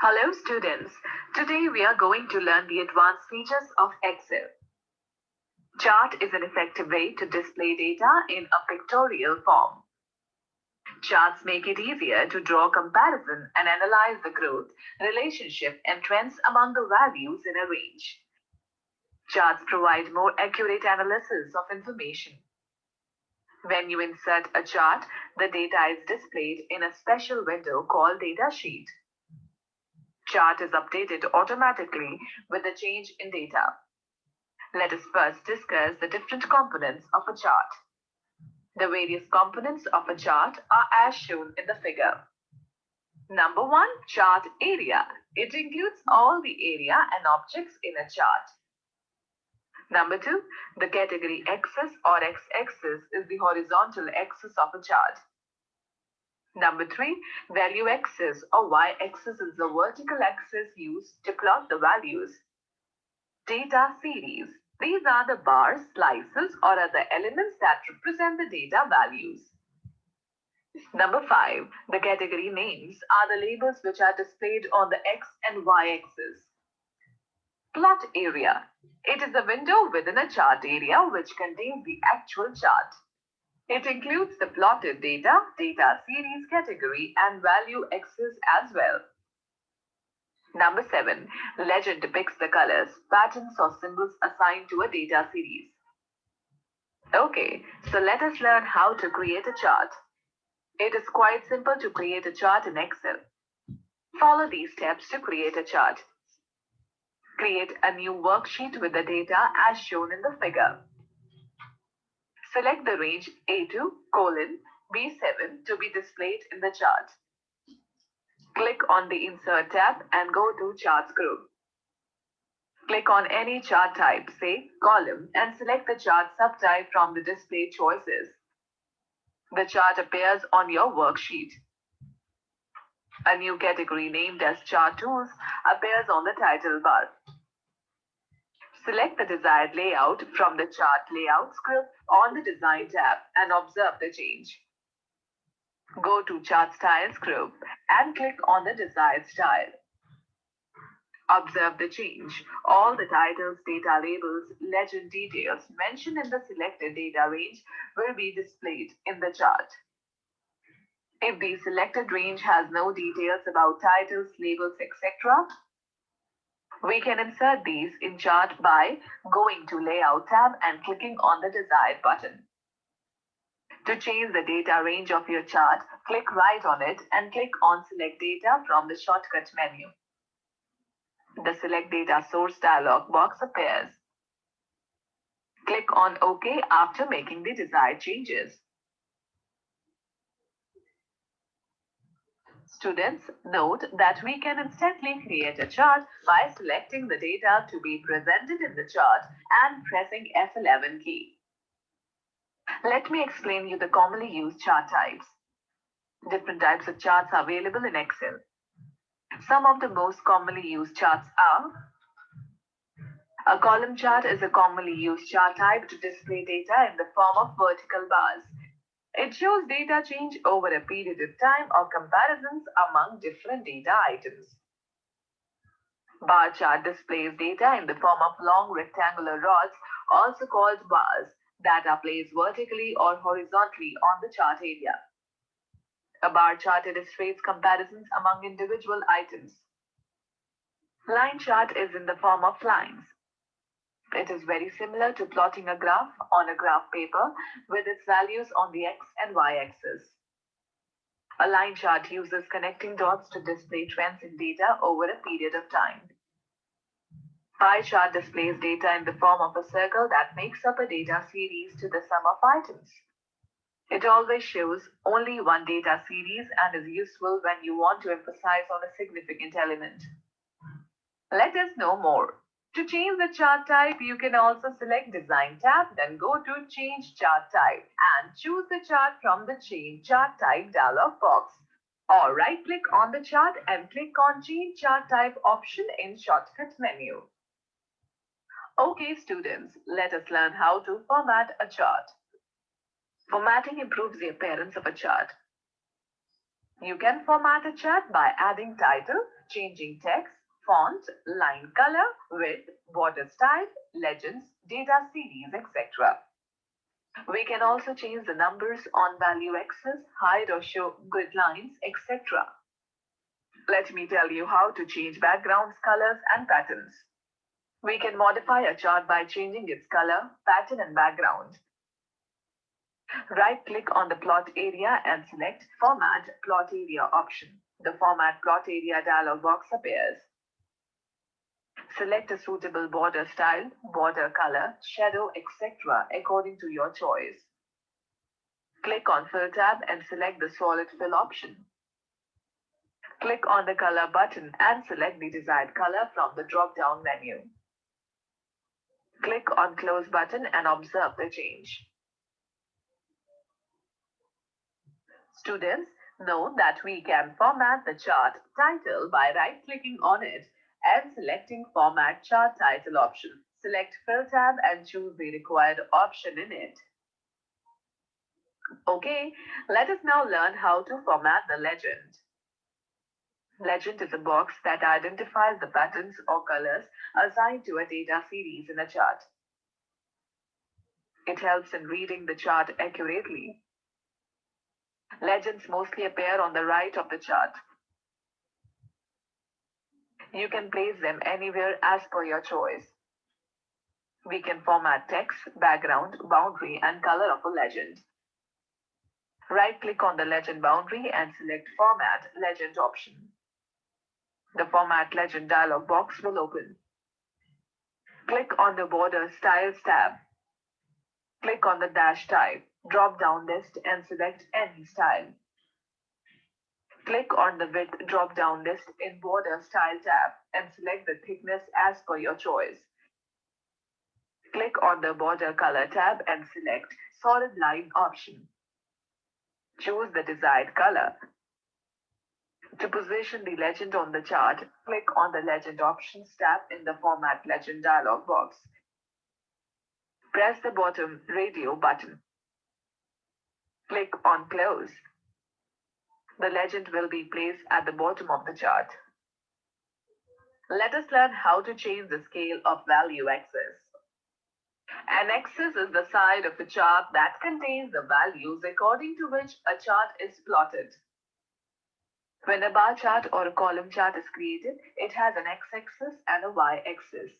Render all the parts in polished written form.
Hello students, today we are going to learn the advanced features of Excel. Chart is an effective way to display data in a pictorial form. Charts make it easier to draw comparison and analyze the growth, relationship and trends among the values in a range. Charts provide more accurate analysis of information. When you insert a chart, the data is displayed in a special window called Data Sheet. Chart is updated automatically with the change in data. Let us first discuss the different components of a chart. The various components of a chart are as shown in the figure. Number 1, chart area. It includes all the area and objects in a chart. Number 2, the category axis or x-axis is the horizontal axis of a chart. Number 3, value axis or y-axis is the vertical axis used to plot the values. Data series. These are the bars, slices, or other elements that represent the data values. Number 5, the category names are the labels which are displayed on the x and y axis. Plot area. It is a window within a chart area which contains the actual chart. It includes the plotted data, data series category, and value axis as well. Number 7, legend depicts the colors, patterns, or symbols assigned to a data series. Okay, so let us learn how to create a chart. It is quite simple to create a chart in Excel. Follow these steps to create a chart. Create a new worksheet with the data as shown in the figure. Select the range A2, B7 to be displayed in the chart. Click on the Insert tab and go to Charts group. Click on any chart type, say column, and select the chart subtype from the display choices. The chart appears on your worksheet. A new category named as Chart Tools appears on the title bar. Select the desired layout from the Chart Layouts group on the Design tab and observe the change. Go to Chart Styles group and click on the desired style. Observe the change. All the titles, data labels, legend details mentioned in the selected data range will be displayed in the chart. If the selected range has no details about titles, labels, etc., we can insert these in chart by going to Layout tab and clicking on the desired button. To change the data range of your chart, click right on it and click on Select Data from the shortcut menu. The Select Data Source dialog box appears. Click on OK after making the desired changes. Students, note that we can instantly create a chart by selecting the data to be presented in the chart and pressing F11 key. Let me explain you the commonly used chart types. Different types of charts are available in Excel. Some of the most commonly used charts are: a column chart is a commonly used chart type to display data in the form of vertical bars. It shows data change over a period of time or comparisons among different data items. Bar chart displays data in the form of long rectangular rods, also called bars, that are placed vertically or horizontally on the chart area. A bar chart illustrates comparisons among individual items. Line chart is in the form of lines. It is very similar to plotting a graph on a graph paper with its values on the x and y axis. A line chart uses connecting dots to display trends in data over a period of time. Pie chart displays data in the form of a circle that makes up a data series to the sum of items. It always shows only one data series and is useful when you want to emphasize on a significant element. Let us know more. To change the chart type, you can also select Design tab, then go to Change Chart Type and choose the chart from the Change Chart Type dialog box. Or right-click on the chart and click on Change Chart Type option in Shortcut menu. Okay, students, let us learn how to format a chart. Formatting improves the appearance of a chart. You can format a chart by adding title, changing text, font, line color, width, border style, legends, data series, etc. We can also change the numbers on value axis, hide or show grid lines, etc. Let me tell you how to change backgrounds, colors, and patterns. We can modify a chart by changing its color, pattern, and background. Right-click on the plot area and select Format Plot Area option. The Format Plot Area dialog box appears. Select a suitable border style, border color, shadow, etc. according to your choice. Click on Fill tab and select the Solid Fill option. Click on the Color button and select the desired color from the drop-down menu. Click on Close button and observe the change. Students, know that we can format the chart title by right-clicking on it and selecting Format Chart Title option. Select Fill tab and choose the required option in it. Okay, let us now learn how to format the legend. Legend is a box that identifies the patterns or colors assigned to a data series in a chart. It helps in reading the chart accurately. Legends mostly appear on the right of the chart. You can place them anywhere as per your choice. We can format text, background, boundary, and color of a legend. Right-click on the legend boundary and select Format Legend option. The Format Legend dialog box will open. Click on the Border Styles tab. Click on the Dash Type drop-down list and select any style. Click on the Width drop-down list in Border Style tab and select the thickness as per your choice. Click on the Border Color tab and select Solid Line option. Choose the desired color. To position the legend on the chart, click on the Legend Options tab in the Format Legend dialog box. Press the bottom radio button. Click on Close. The legend will be placed at the bottom of the chart. Let us learn how to change the scale of value axis. An axis is the side of a chart that contains the values according to which a chart is plotted. When a bar chart or a column chart is created, it has an x-axis and a y-axis.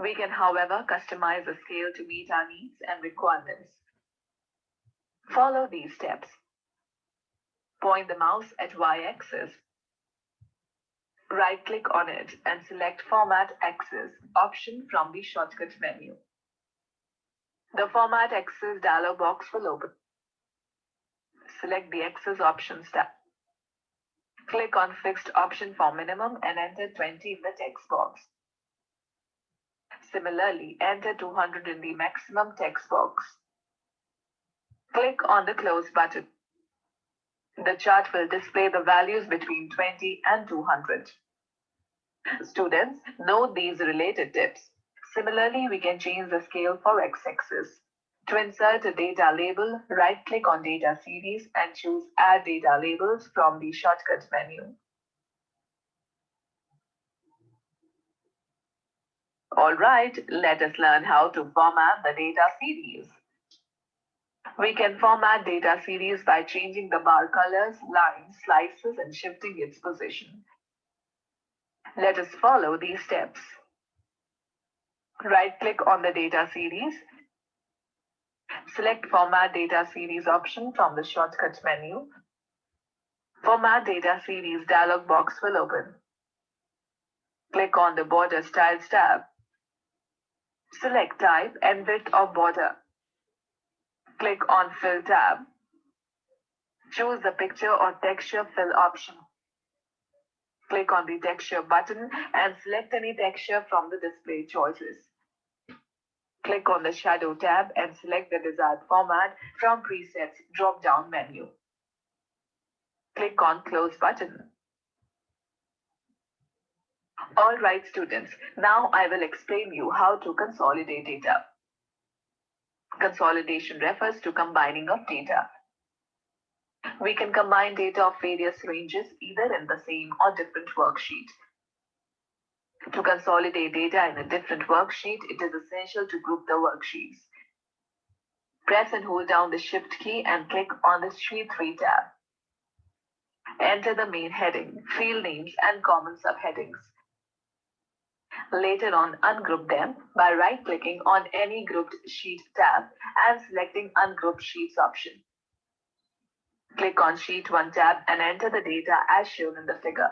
We can, however, customize the scale to meet our needs and requirements. Follow these steps. Point the mouse at y-axis. Right-click on it and select Format Axis option from the shortcut menu. The Format Axis dialog box will open. Select the Axis Options tab. Click on Fixed option for minimum and enter 20 in the text box. Similarly, enter 200 in the maximum text box. Click on the Close button. The chart will display the values between 20 and 200. Students, note these related tips. Similarly, we can change the scale for x-axis. To insert a data label, right-click on Data Series and choose Add Data Labels from the shortcut menu. Alright, let us learn how to format the data series. We can format data series by changing the bar colors, lines, slices, and shifting its position. Let us follow these steps. Right-click on the data series. Select Format Data Series option from the shortcut menu. Format Data Series dialog box will open. Click on the Border Styles tab. Select Type and Width of Border. Click on Fill tab. Choose the Picture or Texture Fill option. Click on the Texture button and select any texture from the display choices. Click on the Shadow tab and select the desired format from Presets drop-down menu. Click on Close button. Alright students, now I will explain you how to consolidate data. Consolidation refers to combining of data. We can combine data of various ranges either in the same or different worksheet. To consolidate data in a different worksheet, it is essential to group the worksheets. Press and hold down the Shift key and click on the Sheet 3 tab. Enter the main heading, field names, and common subheadings. Later on, ungroup them by right-clicking on any grouped sheet tab and selecting Ungroup Sheets option. Click on Sheet 1 tab and enter the data as shown in the figure.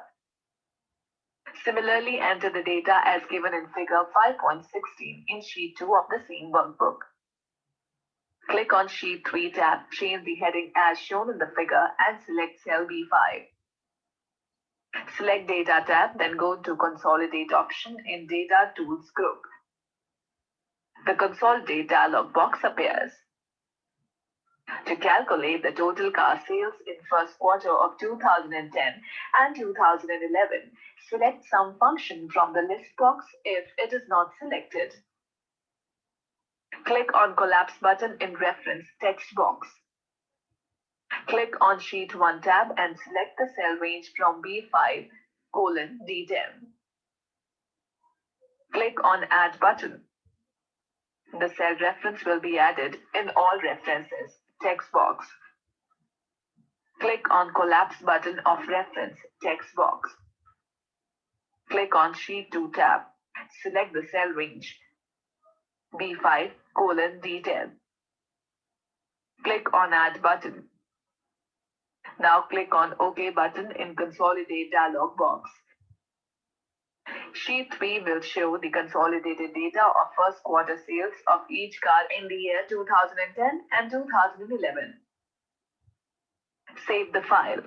Similarly, enter the data as given in figure 5.16 in Sheet 2 of the same workbook. Click on Sheet 3 tab, change the heading as shown in the figure and select cell B5. Select Data tab, then go to Consolidate option in Data Tools group. The Consolidate dialog box appears. To calculate the total car sales in first quarter of 2010 and 2011, select some function from the list box if it is not selected. Click on Collapse button in Reference text box. Click on Sheet 1 tab and select the cell range from B5, D10. Click on Add button. The cell reference will be added in All References text box. Click on Collapse button of Reference text box. Click on Sheet 2 tab. Select the cell range B5, D10. Click on Add button. Now click on OK button in Consolidate dialog box. Sheet 3 will show the consolidated data of first quarter sales of each car in the year 2010 and 2011. Save the file.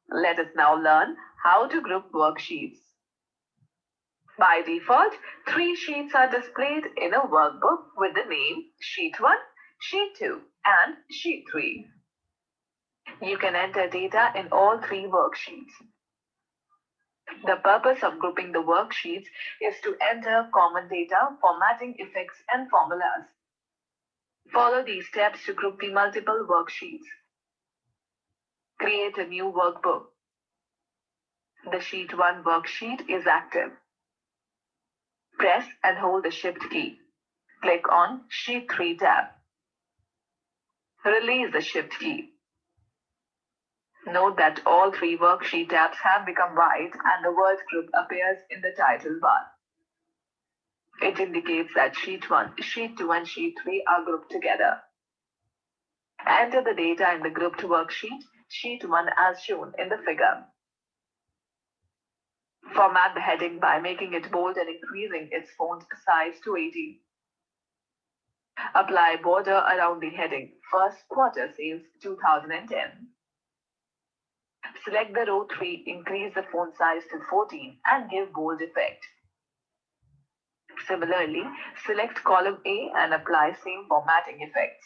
Let us now learn how to group worksheets. By default, 3 sheets are displayed in a workbook with the name Sheet 1, Sheet 2, and Sheet 3. You can enter data in all 3 worksheets. The purpose of grouping the worksheets is to enter common data, formatting effects, and formulas. Follow these steps to group the multiple worksheets. Create a new workbook. The Sheet 1 worksheet is active. Press and hold the Shift key. Click on Sheet 3 tab. Release the Shift key. Note that all 3 worksheet tabs have become white and the word group appears in the title bar. It indicates that Sheet 1, Sheet 2, and Sheet 3 are grouped together. Enter the data in the grouped worksheet, Sheet 1 as shown in the figure. Format the heading by making it bold and increasing its font size to 18. Apply border around the heading, First Quarter Sales 2010. Select the row 3, increase the font size to 14 and give bold effect. Similarly, select column A and apply same formatting effects.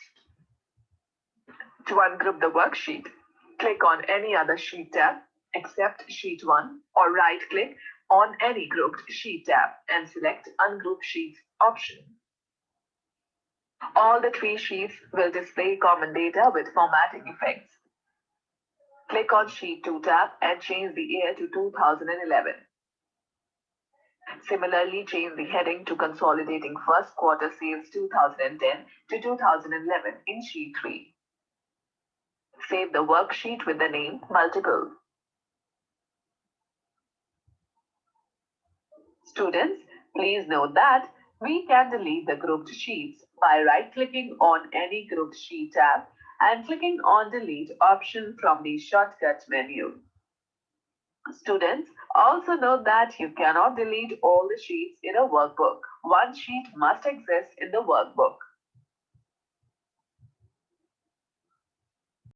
To ungroup the worksheet, click on any other sheet tab except Sheet 1 or right-click on any grouped sheet tab and select Ungroup Sheets option. All the 3 sheets will display common data with formatting effects. Click on Sheet 2 tab and change the year to 2011. Similarly, change the heading to Consolidating First Quarter Sales 2010 to 2011 in Sheet 3. Save the worksheet with the name Multiple. Students, please note that we can delete the grouped sheets by right-clicking on any grouped sheet tab and clicking on Delete option from the shortcut menu. Students, also note that you cannot delete all the sheets in a workbook. One sheet must exist in the workbook.